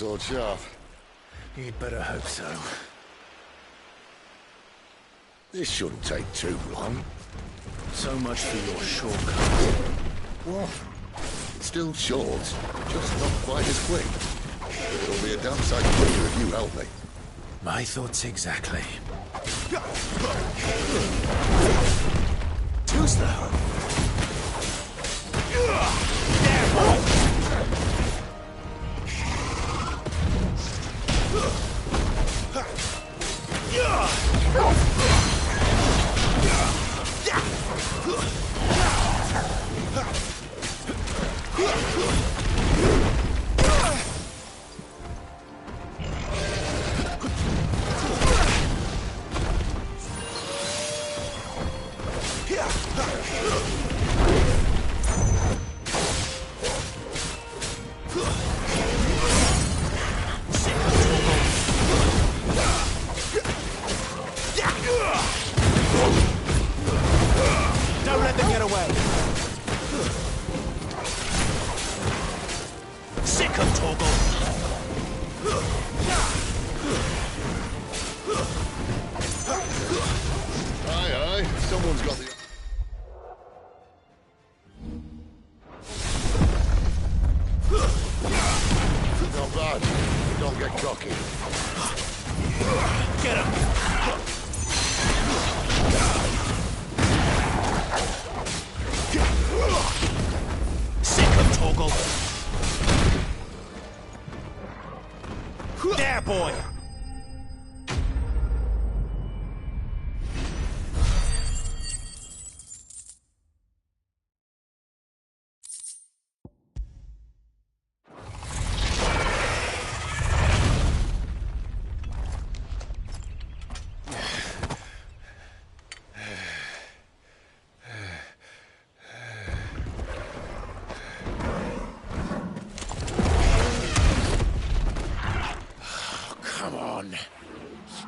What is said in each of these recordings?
sword sharp. You'd better hope so. This shouldn't take too long. So much for your shortcut. What? Still short, just not quite as quick. It'll be a damn sight quicker if you help me. My thoughts exactly. Too slow.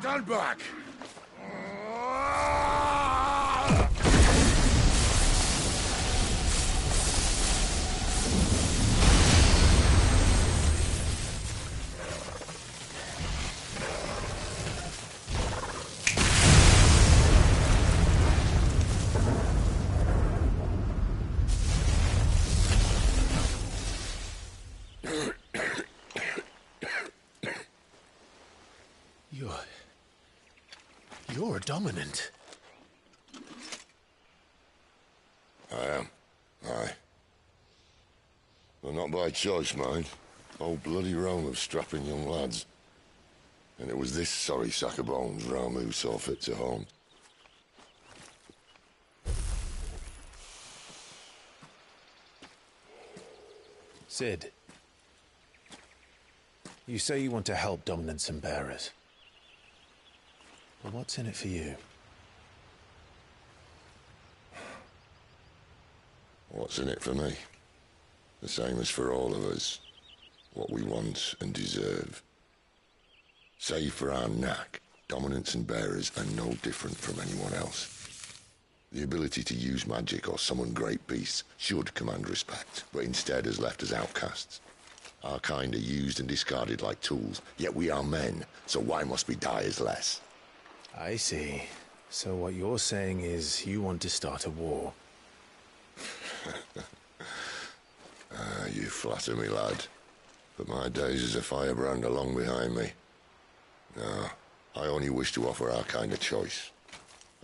Stand back! You're dominant. I am. Aye. But not by choice, mind. Whole bloody realm of strapping young lads. And it was this sorry sack of bones Ramu saw fit to home. Sid. You say you want to help dominants and bearers. But what's in it for you? What's in it for me? The same as for all of us. What we want and deserve. Save for our knack, dominants and bearers are no different from anyone else. The ability to use magic or summon great beasts should command respect, but instead has left us outcasts. Our kind are used and discarded like tools, yet we are men, so why must we die as less? I see. So what you're saying is you want to start a war. You flatter me, lad. But my days as a firebrand are long behind me. No, I only wish to offer our kind a choice.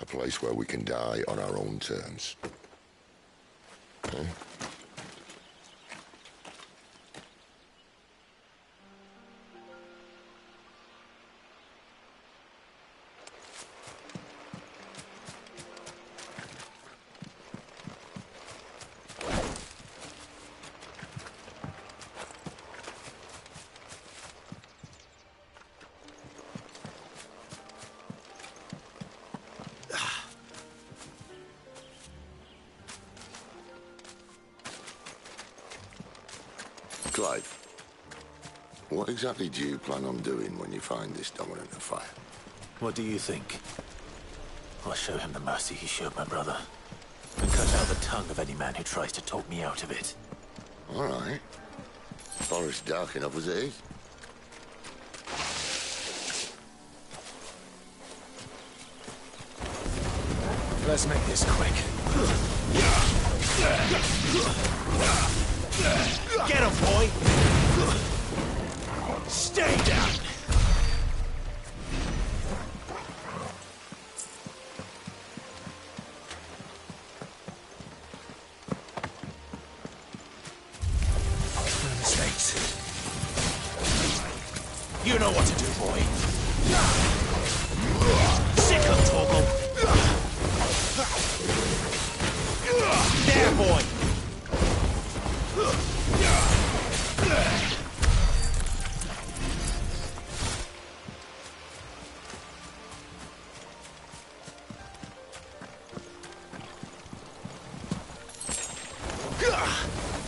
A place where we can die on our own terms. Okay? Clive, what exactly do you plan on doing when you find this dominant of fire? What do you think? I'll show him the mercy he showed my brother. And cut out the tongue of any man who tries to talk me out of it. All right. Forest dark enough as it is. Let's make this quick. Get him, boy! Stay down! No mistakes. You know what to do, boy. Sick of Toggle. There, boy!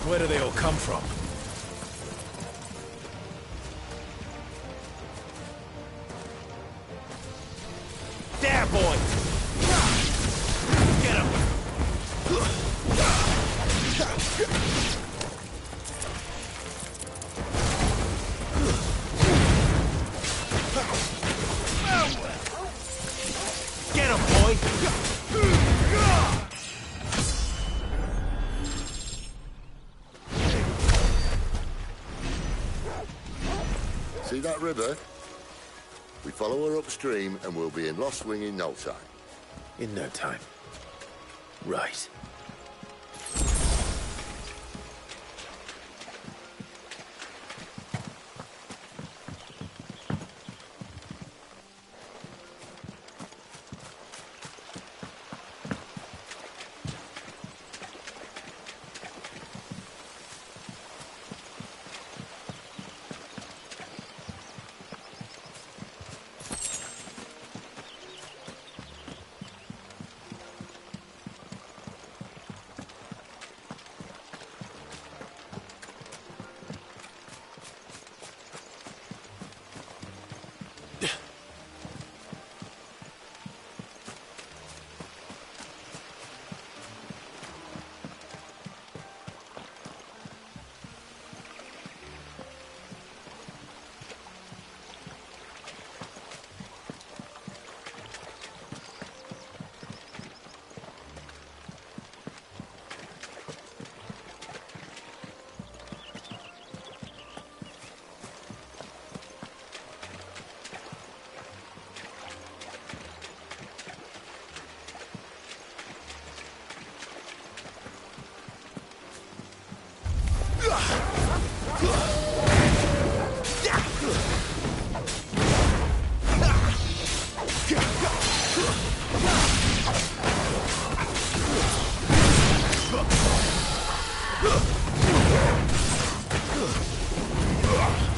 Where do they all come from? There, boy! Get him! Get him, boy! See that river? We follow her upstream and we'll be in Lost Wing in no time. In no time. Right.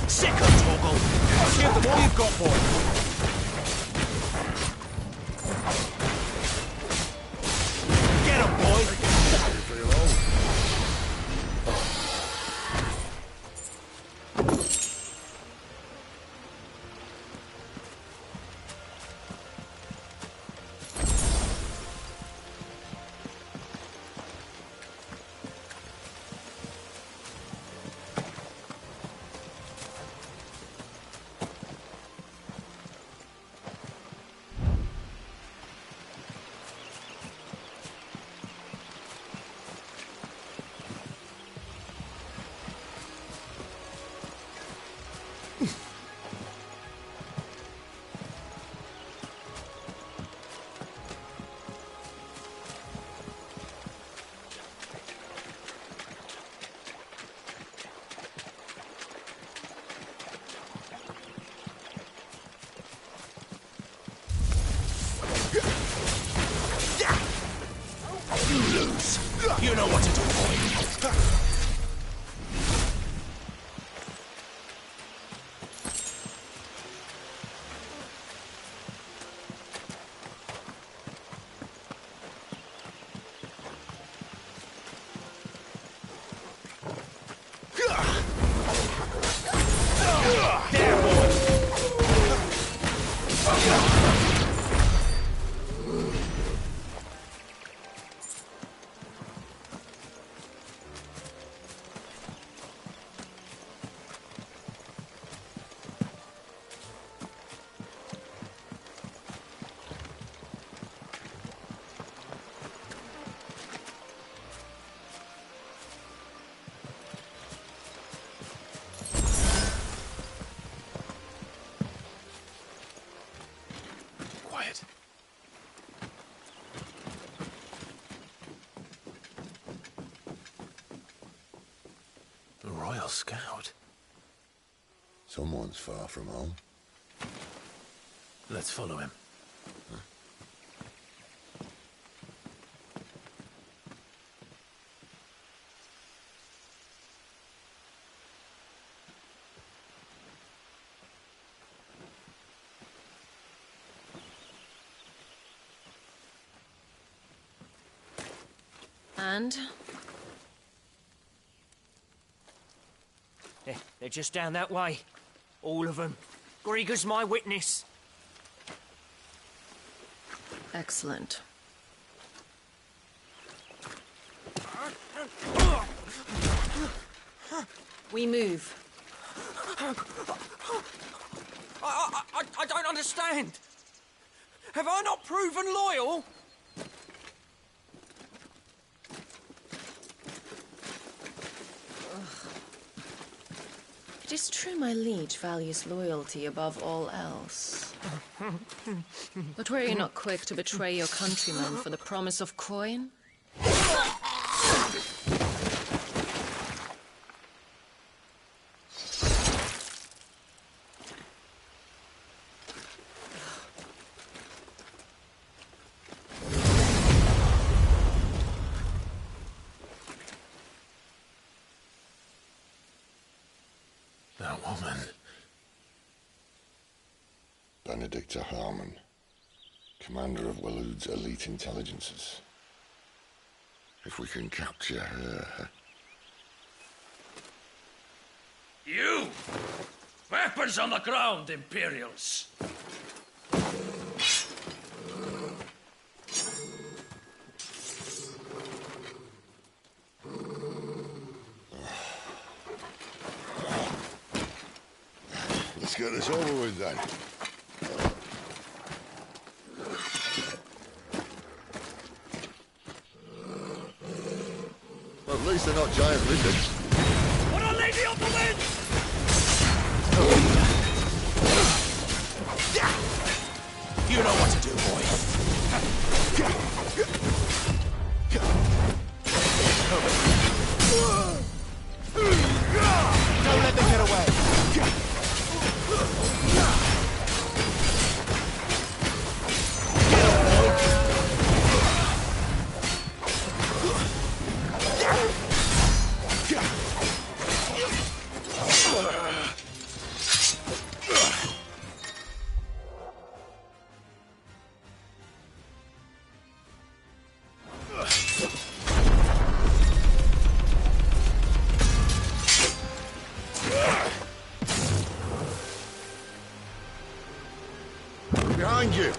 Sick of Toggle! Give them all you've got, boy! Get him, boy! You know what to do, boy. There, boy. Scout. Someone's far from home. Let's follow him. And? They're just down that way. All of them. Grieger's my witness. Excellent. We move. I don't understand. Have I not proven loyal? It is true my liege values loyalty above all else. But were you not quick to betray your countrymen for the promise of coin? That woman. Benedicta Harmon, commander of Waloed's elite intelligences. If we can capture her... You! Weapons on the ground, Imperials! Let's get this over with then. Well, at least they're not giant lizards. What a lady of the wind! You know what to do, boy. Don't let them get away. Behind you!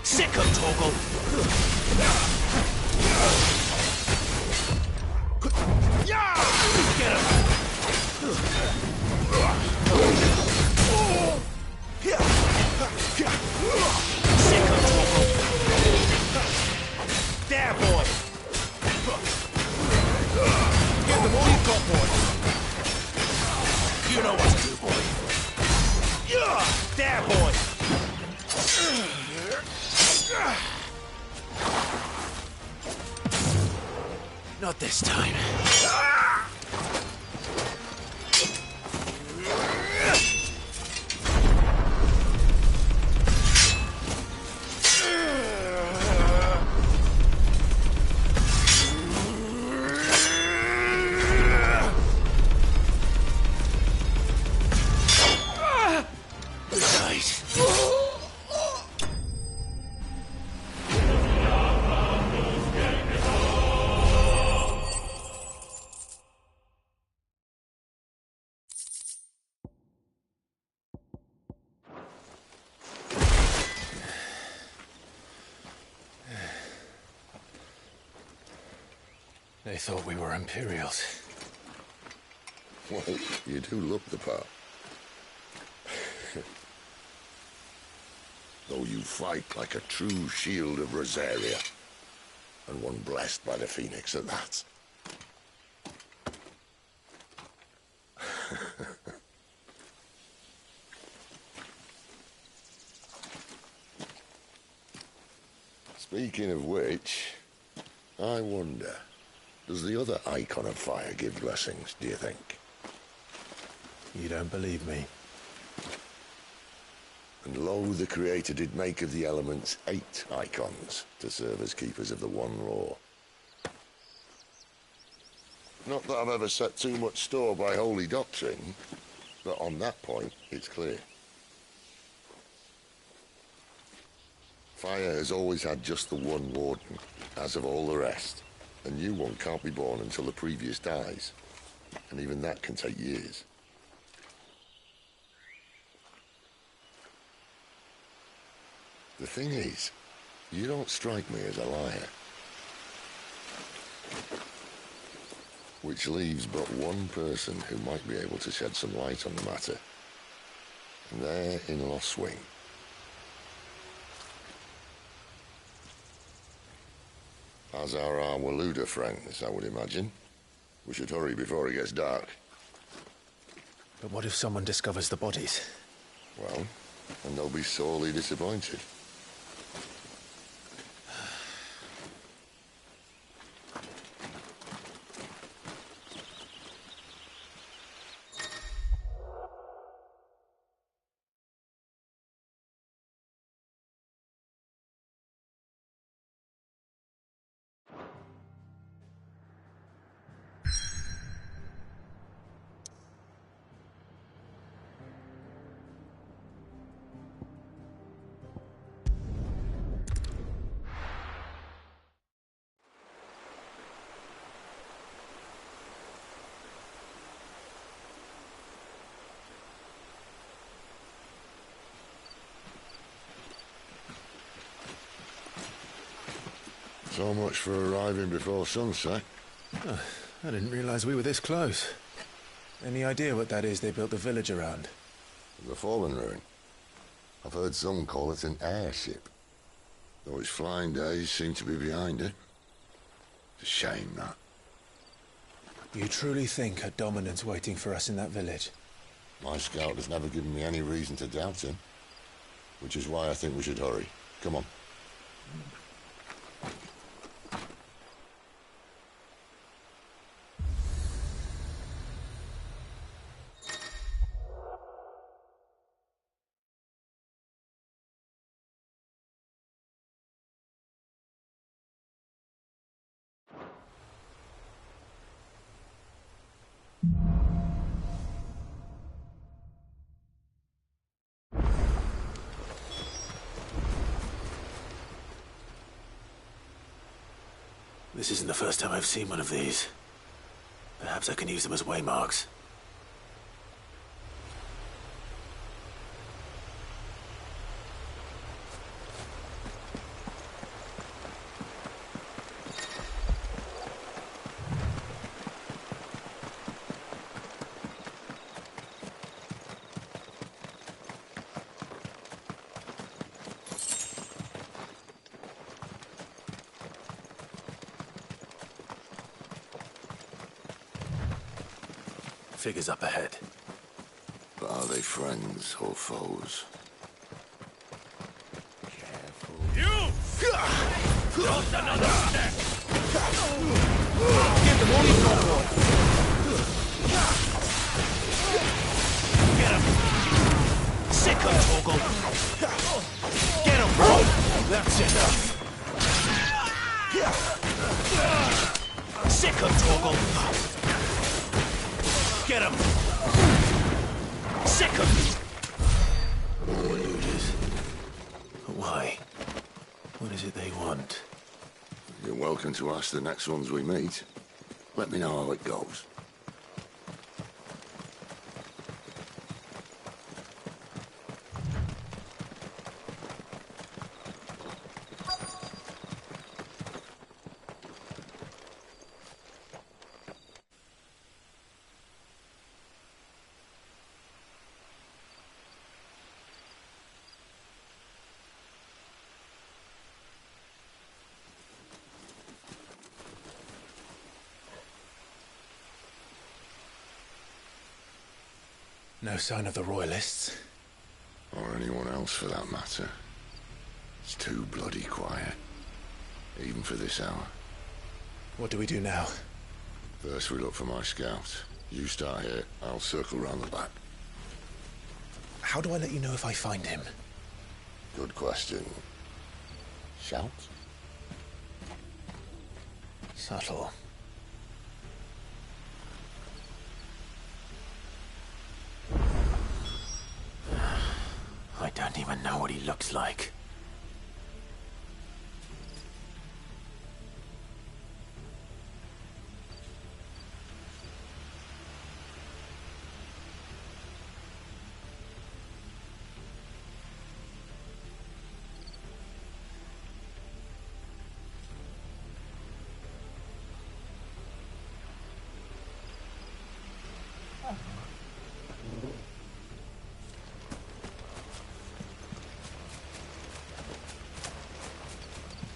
Sick of Torgal. Get him. Sick of Torgal. There, boy. Give them all you've got, boy. You know what to do, boy. There, boy. Not this time. They thought we were Imperials. Well, you do look the part. Though you fight like a true shield of Rosaria. And one blessed by the Phoenix at that. Speaking of which, I wonder, does the other icon of fire give blessings, do you think? You don't believe me? And lo, the Creator did make of the elements 8 icons to serve as keepers of the one law. Not that I've ever set too much store by holy doctrine, but on that point, it's clear. Fire has always had just the one warden, as of all the rest. A new one can't be born until the previous dies, and even that can take years. The thing is, you don't strike me as a liar. Which leaves but one person who might be able to shed some light on the matter. And they're in Lost Swing. As are our Waluda friends, I would imagine. We should hurry before it gets dark. But what if someone discovers the bodies? Well, and they'll be sorely disappointed. So much for arriving before sunset. Oh, I didn't realize we were this close. Any idea what that is they built the village around? The fallen ruin. I've heard some call it an airship. Though its flying days seem to be behind it. It's a shame, that. You truly think a dominant's waiting for us in that village? My scout has never given me any reason to doubt him. Which is why I think we should hurry. Come on. This isn't the first time I've seen one of these. Perhaps I can use them as waymarks. Figures up ahead. But are they friends or foes? Careful. You! Just another step! Get them all you got, boy! Get him! Sick of Torgal! Get him, bro! That's enough! Sick of Torgal! Get him! Sick of more looters. Why? What is it they want? You're welcome to ask the next ones we meet. Let me know how it goes. No sign of the Royalists. Or anyone else for that matter. It's too bloody quiet. even for this hour. What do we do now? First we look for my scouts. You start here, I'll circle round the back. How do I let you know if I find him? Good question. Shout? Subtle. I don't even know what he looks like.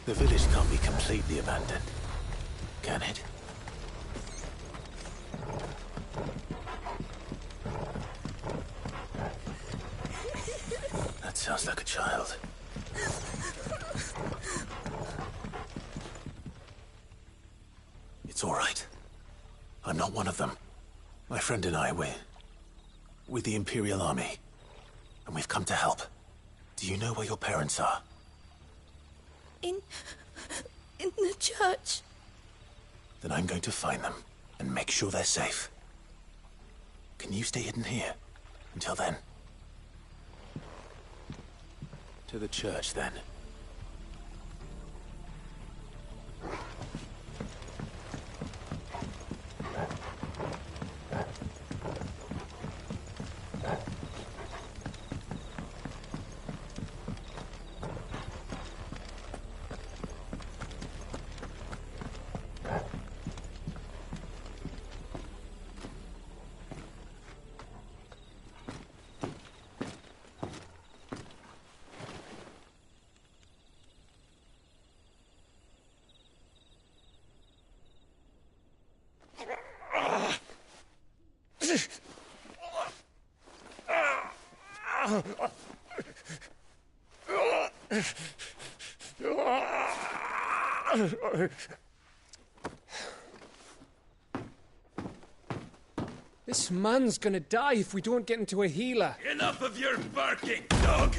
The village can't be completely abandoned, can it? That sounds like a child. It's all right. I'm not one of them. My friend and I, we're with the Imperial Army, and we've come to help. Do you know where your parents are? In the church. Then I'm going to find them and make sure they're safe. Can you stay hidden here until then? To the church, then. This man's gonna die if we don't get into a healer. Enough of your barking, dog!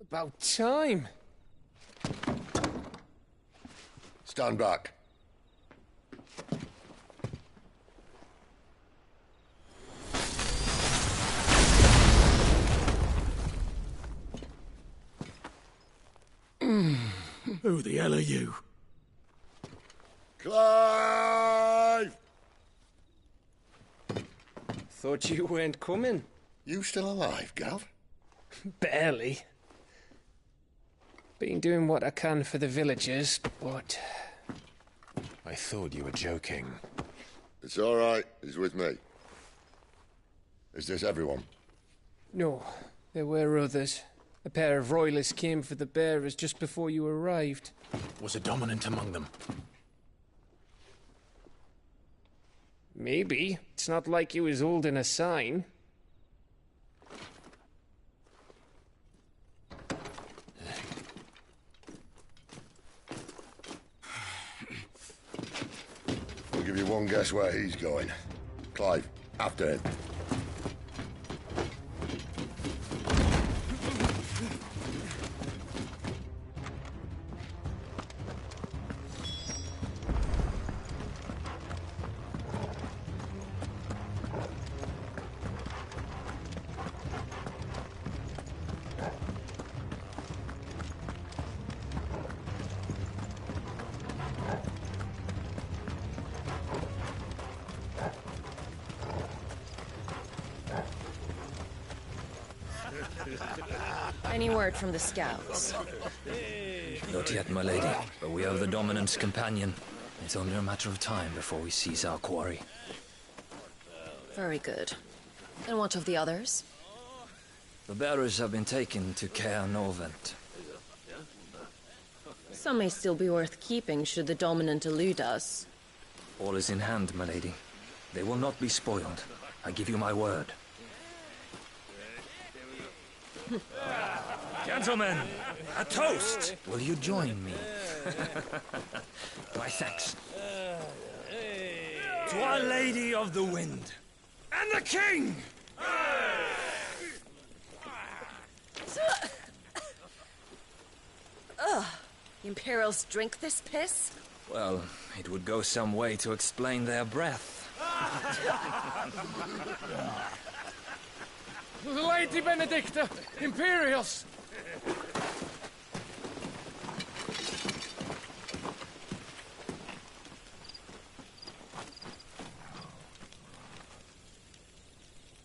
About time. Stand back. Who the hell are you? Clive! Thought you weren't coming. You still alive, Gav? Barely. Been doing what I can for the villagers, but... I thought you were joking. It's all right. He's with me. Is this everyone? No, there were others. A pair of royalists came for the bearers just before you arrived. Was a dominant among them? Maybe. It's not like he was holding a sign. I'll give you one guess where he's going. Clive, after him. Any word from the scouts? Not yet, my lady, but we have the dominant's companion. It's only a matter of time before we seize our quarry. Very good. And what of the others? The bearers have been taken to Caer Novent. Some may still be worth keeping should the dominant elude us. All is in hand, my lady. They will not be spoiled. I give you my word. Gentlemen, a toast! Will you join me? My thanks. To Our Lady of the Wind. And the King! Ugh. Imperials drink this piss? Well, it would go some way to explain their breath. Lady Benedicta! Imperials!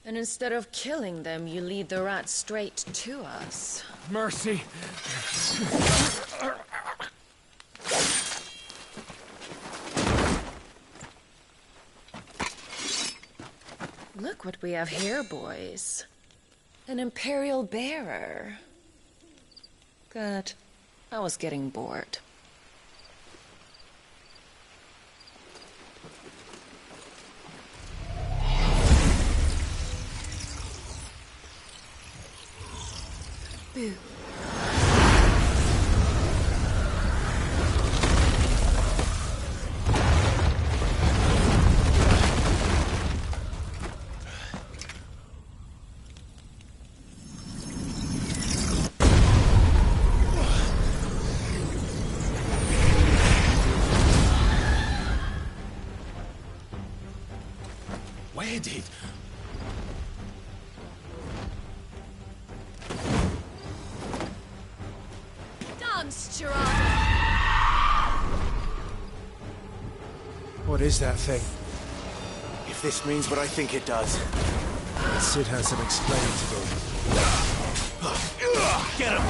And instead of killing them, you lead the rats straight to us. Mercy! Look what we have here, boys. An Imperial bearer. Good. I was getting bored. Boo. Where did... Dance, Gerard! What is that thing? If this means what I think it does. Sid has some explaining to do. Get him!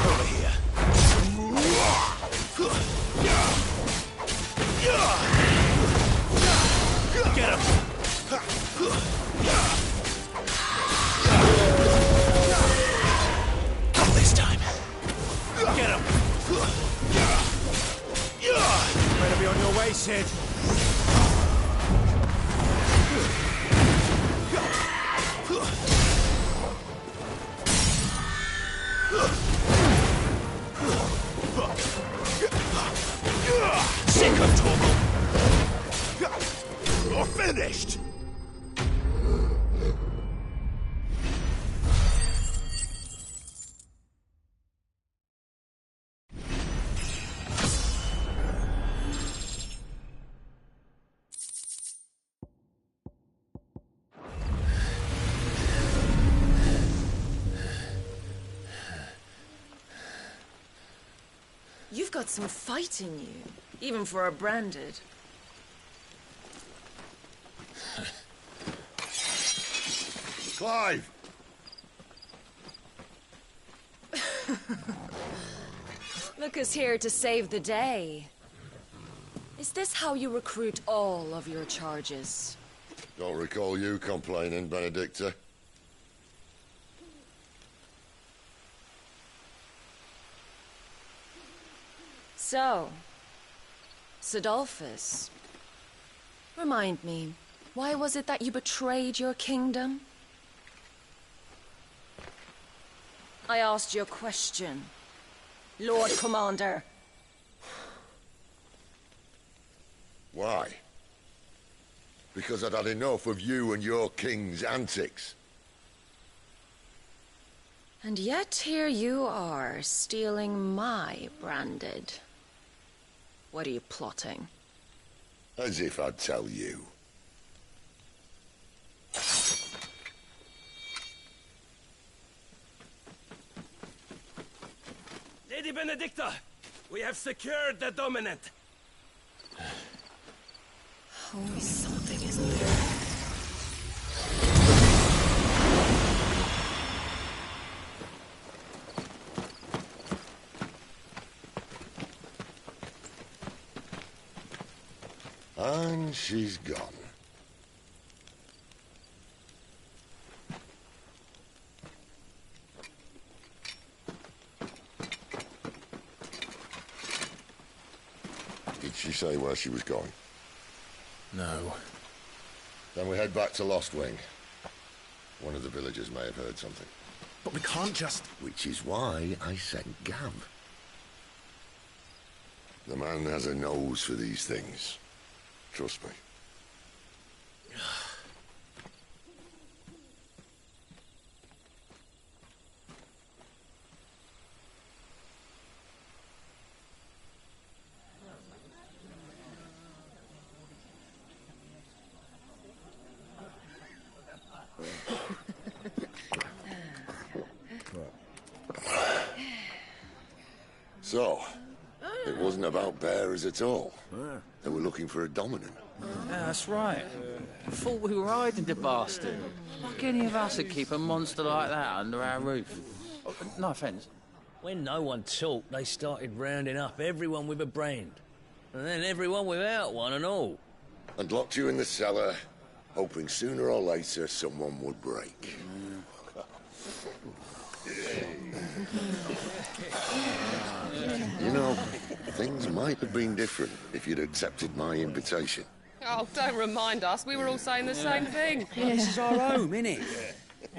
Over here. Get him! Not this time. Get him! Better be on your way, Sid. Sick of talking. You're finished! You've got some fight in you, even for a branded. Clive! Look who's here to save the day. Is this how you recruit all of your charges? Don't recall you complaining, Benedicta. So, Sidolphus, remind me, why was it that you betrayed your kingdom? I asked you a question, Lord Commander. Why? Because I'd had enough of you and your king's antics. And yet here you are, stealing my branded. What are you plotting? As if I'd tell you. Lady Benedicta, we have secured the dominant. Always something, isn't there? And she's gone. Did she say where she was going? No. Then we head back to Lost Wing. One of the villagers may have heard something. But we can't just... Which is why I sent Gav. The man has a nose for these things. Trust me. So, it wasn't about bearers at all. They were looking for a dominant. Yeah, that's right. Thought we were hiding the bastard. Like any of us would keep a monster like that under our roof. Oh, no offence. When no one talked, they started rounding up everyone with a brand. And then everyone without one and all. And locked you in the cellar, hoping sooner or later someone would break. You know, things might have been different if you'd accepted my invitation. Oh, don't remind us. We were all saying the same thing. This is our home, innit?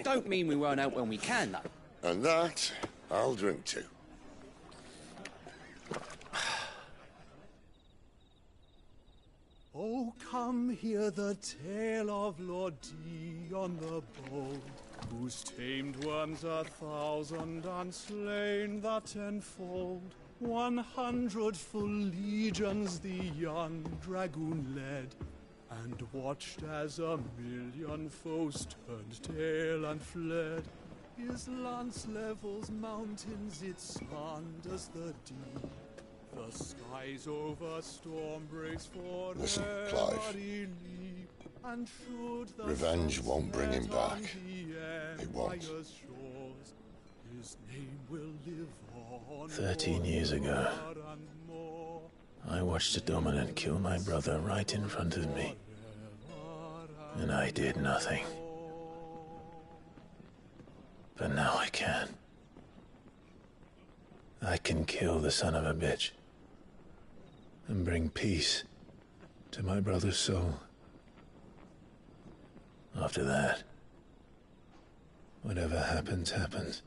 Don't mean we won't help when we can, though. And that, I'll drink to. Oh, come hear the tale of Lord D on the bow, whose tamed worms 1,000 and slain the tenfold. 100 full legions the young dragoon led, and watched as 1,000,000 foes turned tail and fled. His lance levels mountains, it slanders the deep. The skies over storm breaks for Listen, Clive. Revenge won't bring him back. It won't. 13 years ago, I watched a dominant kill my brother right in front of me. And I did nothing. But now I can. I can kill the son of a bitch and bring peace to my brother's soul. After that, whatever happens, happens.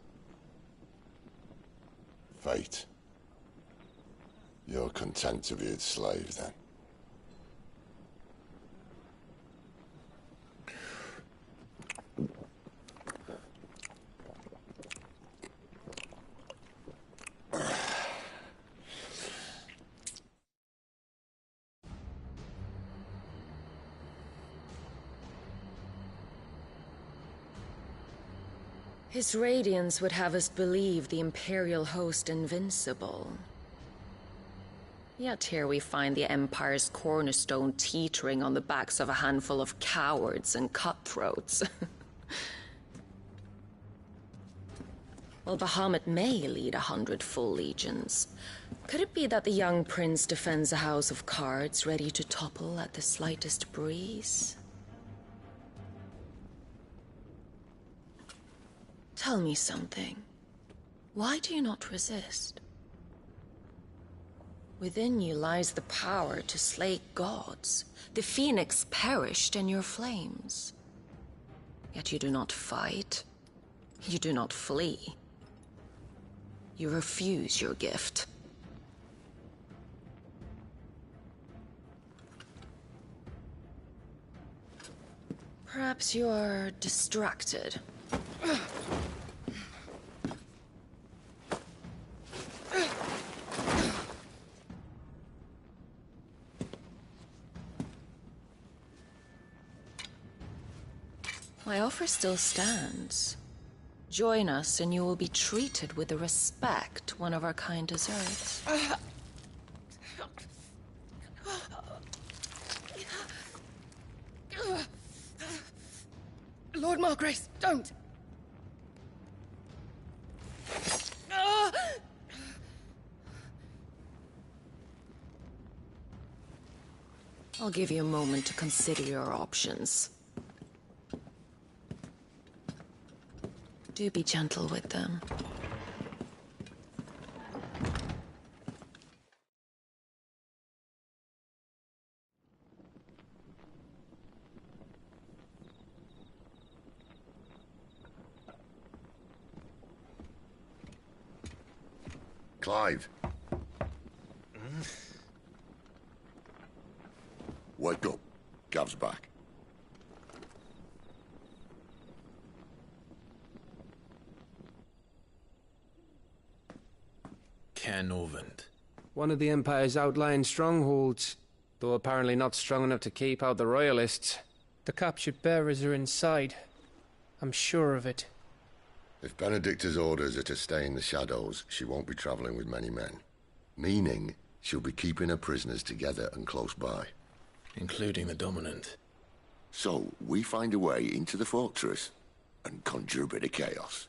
Fate. You're content to be its slave, then? His radiance would have us believe the Imperial host invincible. Yet here we find the Empire's cornerstone teetering on the backs of a handful of cowards and cutthroats. Well, Bahamut may lead 100 full legions. Could it be that the young prince defends a house of cards ready to topple at the slightest breeze? Tell me something. Why do you not resist? Within you lies the power to slay gods. The phoenix perished in your flames. Yet you do not fight. You do not flee. You refuse your gift. Perhaps you are distracted. My offer still stands. Join us and you will be treated with the respect one of our kind deserves. Lord Margrace, don't! I'll give you a moment to consider your options. Do be gentle with them. Clive. Wake up. Gav's back. Canovant. One of the Empire's outlying strongholds, though apparently not strong enough to keep out the Royalists. The captured bearers are inside. I'm sure of it. If Benedicta's orders are to stay in the shadows, she won't be travelling with many men. Meaning, she'll be keeping her prisoners together and close by. Including the Dominant. So, we find a way into the fortress and conjure a bit of chaos.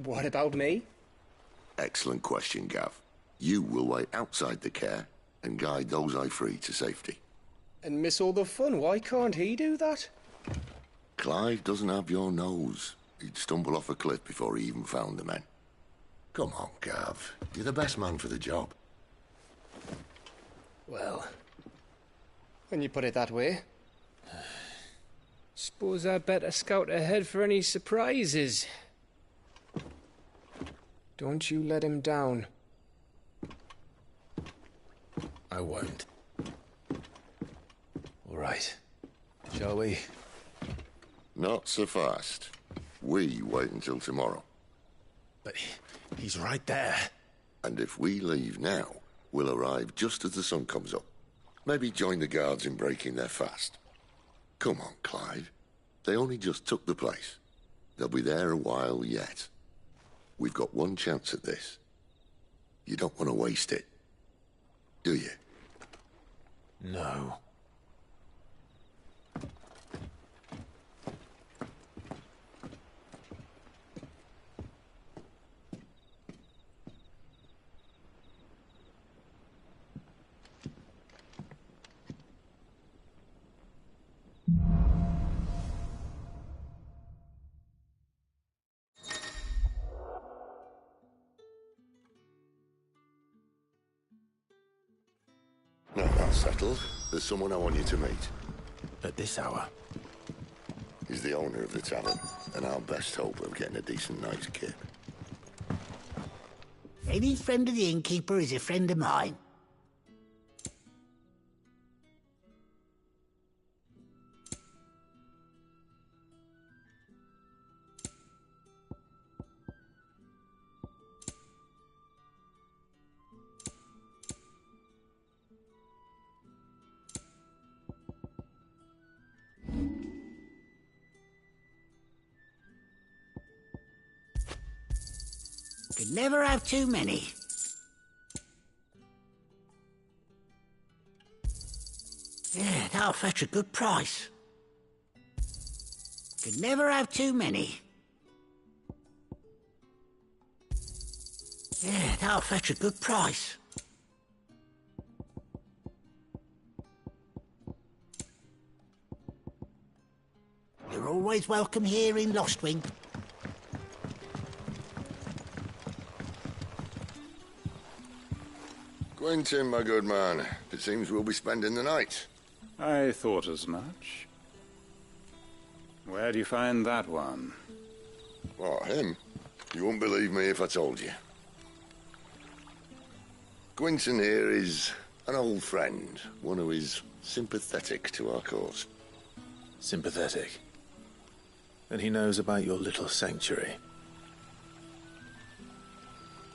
What about me? Excellent question, Gav. You will wait outside the care and guide those I free to safety. And miss all the fun. Why can't he do that? Clive doesn't have your nose. He'd stumble off a cliff before he even found the men. Come on, Gav. You're the best man for the job. Well, when you put it that way. Suppose I'd better scout ahead for any surprises. Don't you let him down. I won't. All right. Shall we? Not so fast. We wait until tomorrow. But he's right there. And if we leave now, we'll arrive just as the sun comes up. Maybe join the guards in breaking their fast. Come on, Clive. They only just took the place. They'll be there a while yet. We've got one chance at this. You don't want to waste it, do you? No. Now that's settled. There's someone I want you to meet. At this hour? He's the owner of the tavern, and our best hope of getting a decent night's kip. Any friend of the innkeeper is a friend of mine. Could never have too many. Yeah, that'll fetch a good price. Could never have too many. Yeah, that'll fetch a good price. You're always welcome here in Lostwing. Quentin, my good man, it seems we'll be spending the night. I thought as much. Where do you find that one? What, him? You wouldn't believe me if I told you. Quentin here is an old friend, one who is sympathetic to our cause. Sympathetic. And he knows about your little sanctuary.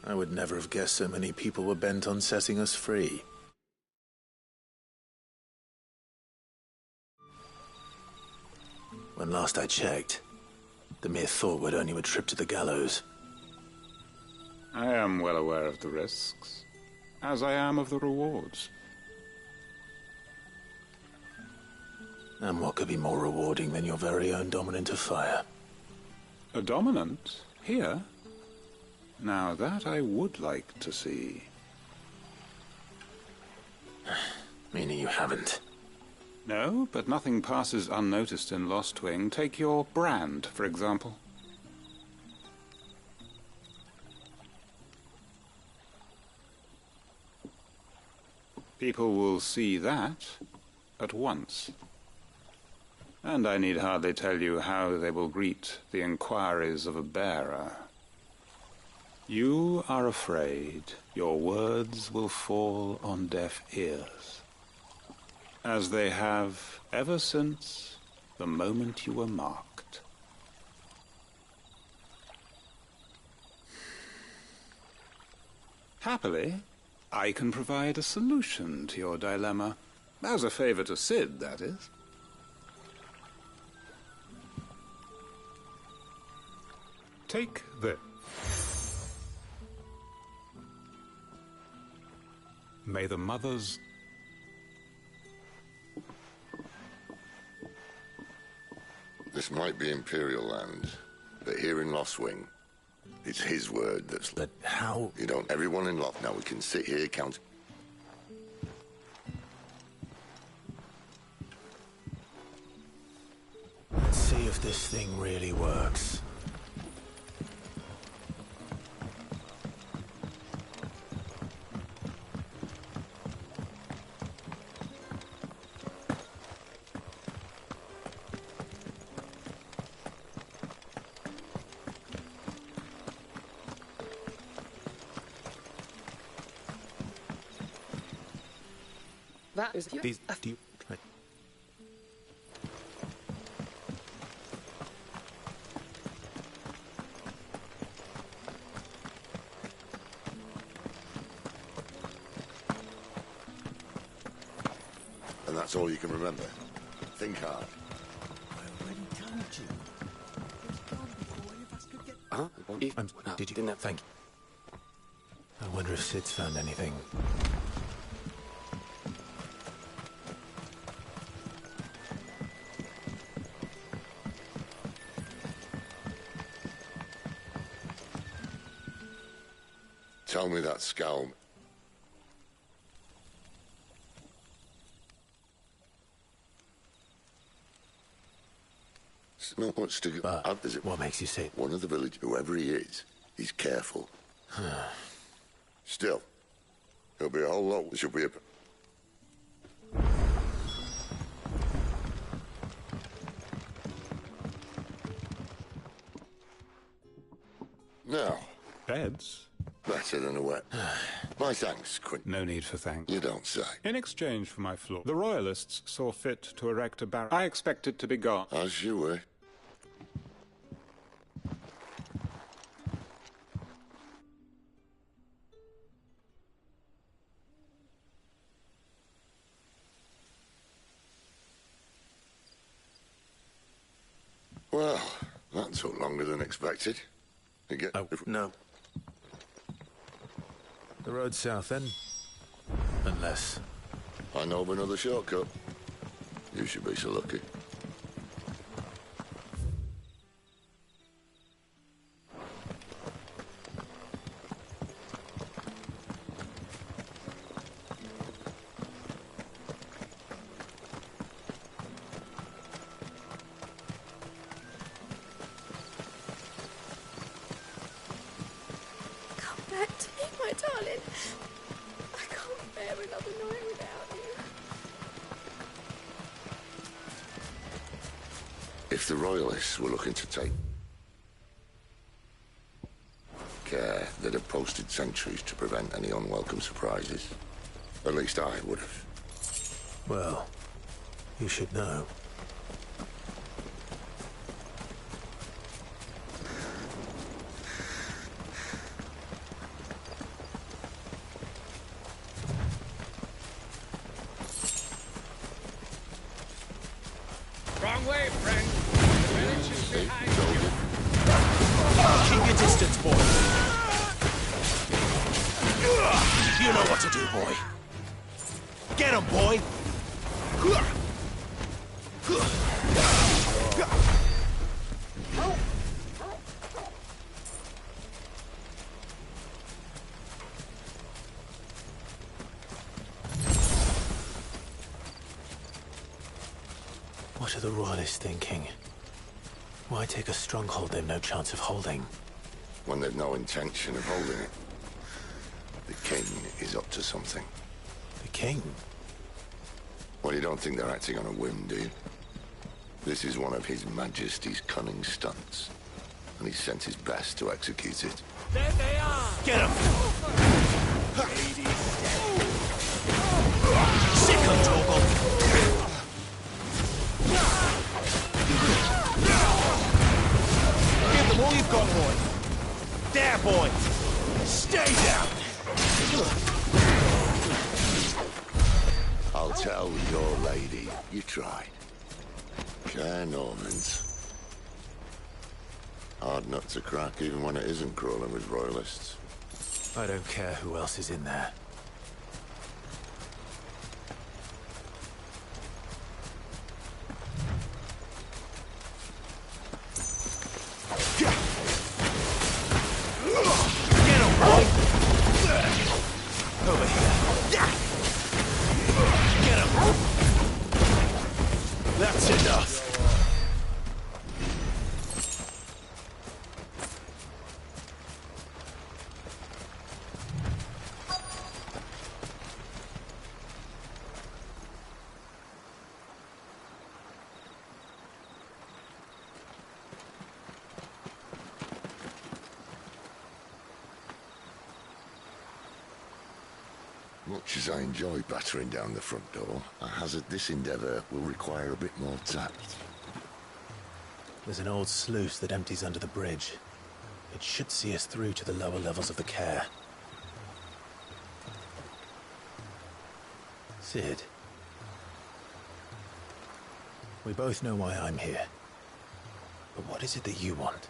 I would never have guessed so many people were bent on setting us free. When last I checked, the mere thought would earn you a trip to the gallows. I am well aware of the risks, as I am of the rewards. And what could be more rewarding than your very own dominant of fire? A dominant? Here? Now that I would like to see. Meaning you haven't? No, but nothing passes unnoticed in Lostwing. Take your brand, for example. People will see that at once. And I need hardly tell you how they will greet the inquiries of a bearer. You are afraid your words will fall on deaf ears, as they have ever since the moment you were marked. Happily, I can provide a solution to your dilemma, as a favor to Sid, that is. Take this. May the mothers... This might be Imperial land, but here in Lostwing, it's his word that's... But how... You don't... Everyone in Lost... Now we can sit here, count... Let's see if this thing really works. That is These... Do you... And that's all you can remember. Think hard. Huh? Did you? Thank you. I wonder if Sid's found anything. Tell me that scowl. It's not much to go. But what makes you say... One of the village, whoever he is, he's careful. Still, there'll be a whole lot. There should be a... Now. Beds? Better than a wet. My thanks, Quint. No need for thanks. You don't say. In exchange for my floor, the Royalists saw fit to erect a barrack. I expect it to be gone. As you were. Well, that took longer than expected. No. The road's south, then? Unless... I know of another shortcut. You should be so lucky. Come back to me, my darling. I can't bear another night without you. If the Royalists were looking to take care, they'd have posted sentries to prevent any unwelcome surprises. At least I would have. Well, you should know. Wrong way, friend. The village is behind you. Keep your distance, boy. You know what to do, boy. Get him, boy. What are the Royalists thinking? Why take a stronghold they've no chance of holding? When they've no intention of holding it. The king is up to something. The king? Well, you don't think they're acting on a whim, do you? This is one of His Majesty's cunning stunts, and he's sent his best to execute it. There they are! Get him! Sick him, Torgal! Give them all you've got, boy. There, boy. Stay down. I'll tell your lady you tried. Care Normans. Hard nut to crack even when it isn't crawling with Royalists. I don't care who else is in there. Get him, boy. Over here. Get him. That's enough. Much as I enjoy battering down the front door, I hazard this endeavour will require a bit more tact. There's an old sluice that empties under the bridge. It should see us through to the lower levels of the care. Sid. We both know why I'm here. But what is it that you want?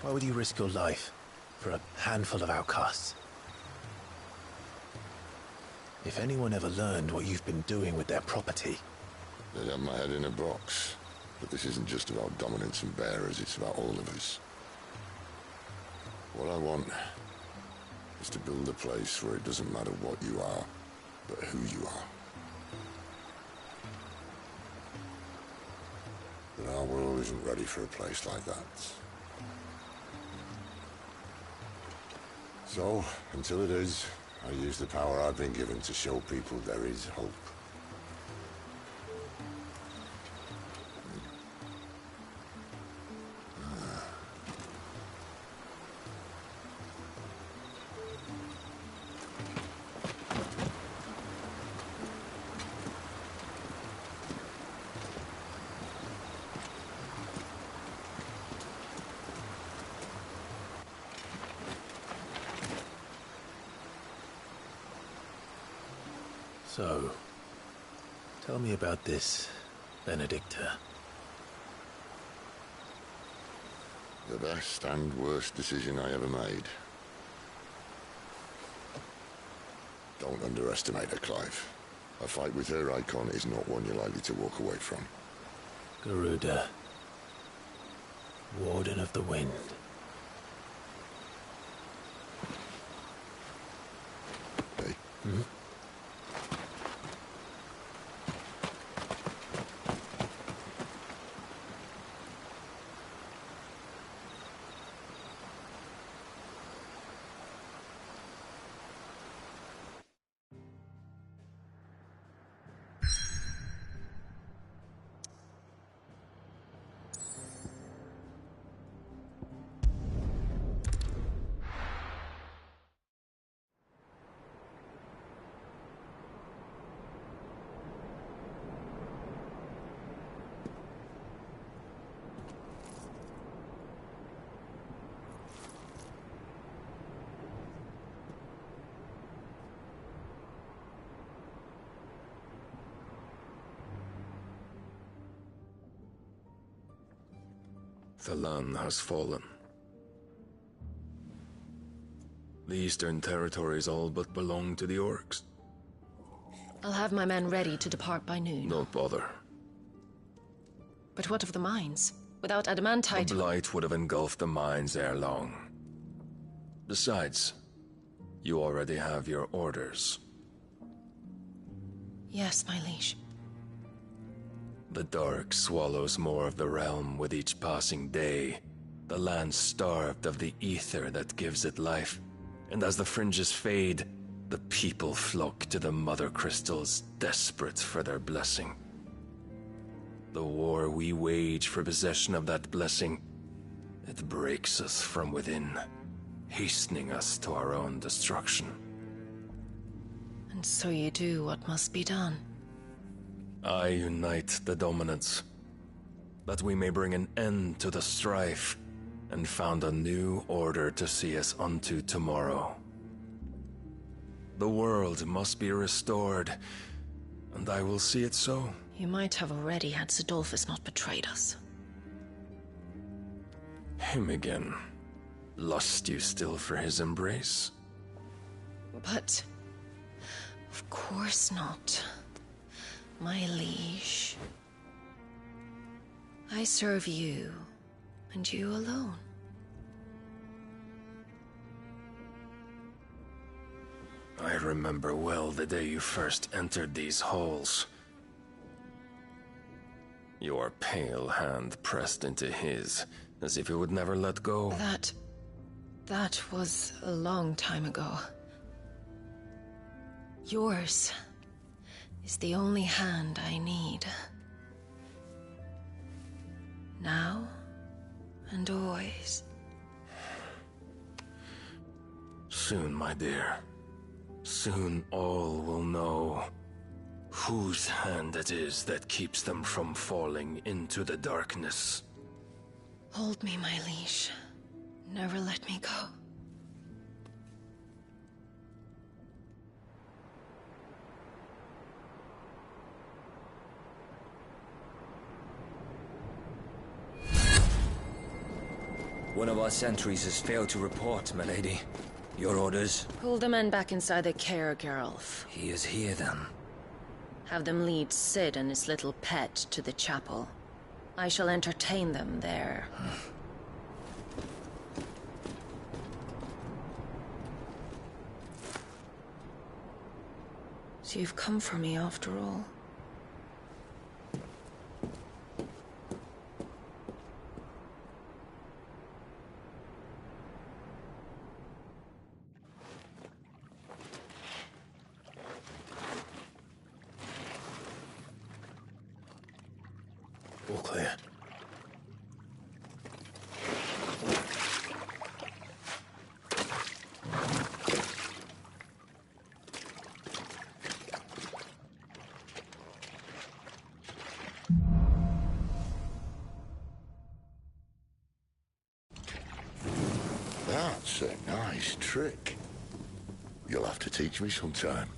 Why would you risk your life for a handful of outcasts? If anyone ever learned what you've been doing with their property... They'd have my head in a box. But this isn't just about dominance and bearers, it's about all of us. What I want is to build a place where it doesn't matter what you are, but who you are. But our world isn't ready for a place like that. So, until it is, I use the power I've been given to show people there is hope. So, tell me about this, Benedicta. The best and worst decision I ever made. Don't underestimate her, Clive. A fight with her icon is not one you're likely to walk away from. Garuda, Warden of the Wind. Hey? Hmm? The land has fallen. The Eastern Territories all but belong to the orcs. I'll have my men ready to depart by noon. Don't bother. But what of the mines? Without adamantite... The blight would have engulfed the mines ere long. Besides, you already have your orders. Yes, my liege. The dark swallows more of the realm with each passing day. The land starved of the ether that gives it life. And as the fringes fade, the people flock to the mother crystals, desperate for their blessing. The war we wage for possession of that blessing, it breaks us from within, hastening us to our own destruction. And so you do what must be done. I unite the dominants, that we may bring an end to the strife, and found a new order to see us unto tomorrow. The world must be restored, and I will see it so. You might have already had Sidolphus not betrayed us. Him again. Lust you still for his embrace? But... of course not. My liege. I serve you, and you alone. I remember well the day you first entered these halls. Your pale hand pressed into his, as if it would never let go. That was a long time ago. Yours is the only hand I need. Now and always. Soon, my dear. Soon all will know whose hand it is that keeps them from falling into the darkness. Hold me, my liege. Never let me go. One of our sentries has failed to report, my lady. Your orders? Pull the men back inside their care, Geralf. He is here, then. Have them lead Sid and his little pet to the chapel. I shall entertain them there. So you've come for me after all. All clear. That's a nice trick. You'll have to teach me sometime.